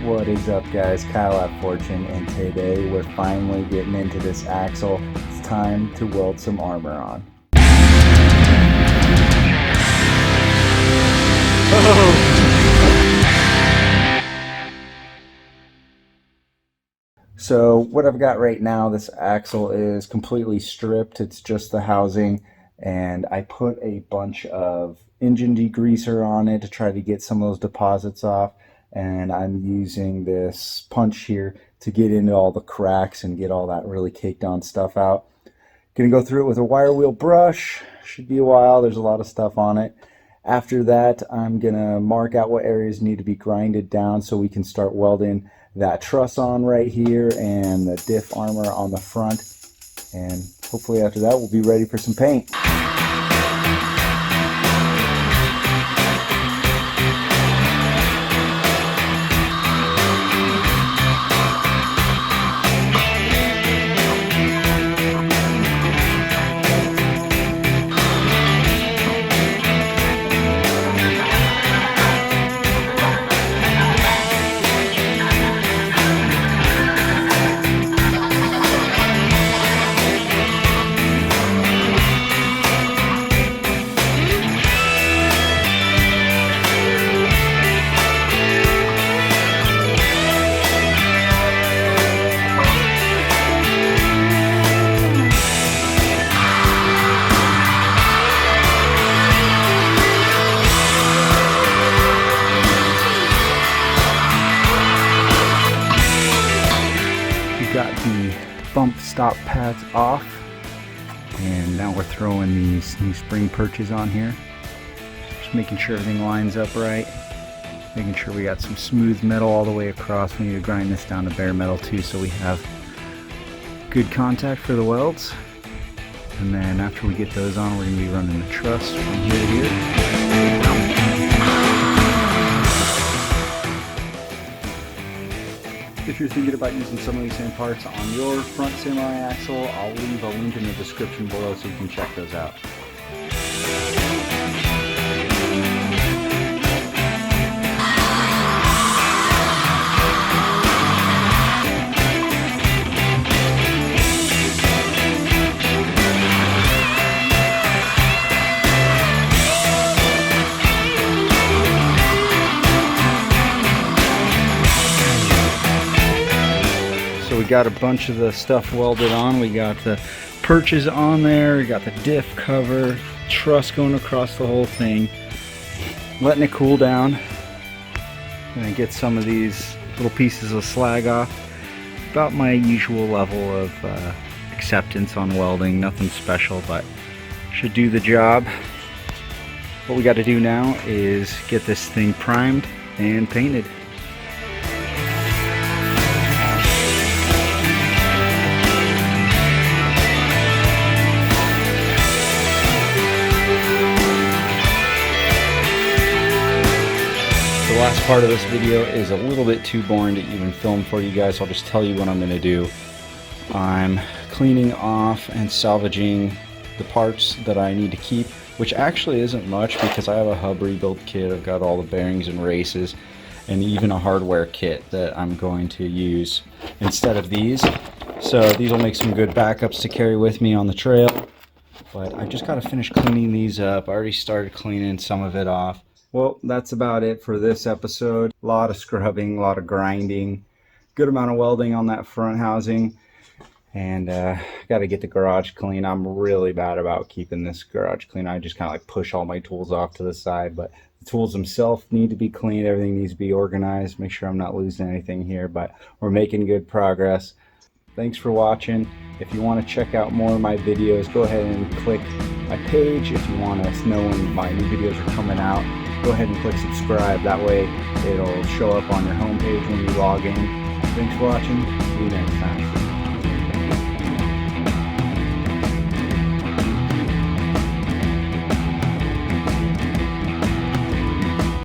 What is up, guys? Kyle at Fortune, and today we're finally getting into this axle. It's time to weld some armor on. So what I've got right now, this axle is completely stripped. It's just the housing, and I put a bunch of engine degreaser on it to try to get some of those deposits off. And I'm using this punch here to get into all the cracks and get all that really caked on stuff out. Gonna go through it with a wire wheel brush. Should be a while. There's a lot of stuff on it. After that, I'm gonna mark out what areas need to be grinded down so we can start welding that truss on right here and the diff armor on the front. And hopefully after that, we'll be ready for some paint. Got the bump stop pads off, and now we're throwing these new spring perches on here. Just making sure everything lines up right, making sure we got some smooth metal all the way across. We need to grind this down to bare metal too, so we have good contact for the welds. And then after we get those on, we're going to be running the truss from here to here. If you're thinking about using some of these same parts on your front semi-axle, I'll leave a link in the description below so you can check those out. So we got a bunch of the stuff welded on. We got the perches on there, we got the diff cover, truss going across the whole thing. Letting it cool down. Gonna get some of these little pieces of slag off. About my usual level of acceptance on welding. Nothing special, but should do the job. What we got to do now is get this thing primed and painted. The last part of this video is a little bit too boring to even film for you guys, so I'll just tell you what I'm going to do. I'm cleaning off and salvaging the parts that I need to keep, which actually isn't much because I have a hub rebuild kit. I've got all the bearings and races and even a hardware kit that I'm going to use instead of these. So these will make some good backups to carry with me on the trail. But I just got to finish cleaning these up. I already started cleaning some of it off. Well, that's about it for this episode. A lot of scrubbing, a lot of grinding, good amount of welding on that front housing, and got to get the garage clean. I'm really bad about keeping this garage clean. I just kind of like push all my tools off to the side, but the tools themselves need to be cleaned. Everything needs to be organized. Make sure I'm not losing anything here, but we're making good progress. Thanks for watching. If you want to check out more of my videos, go ahead and click my page. If you want to know when my new videos are coming out, go ahead and click subscribe. That way it'll show up on your homepage when you log in. Thanks for watching. See you next time.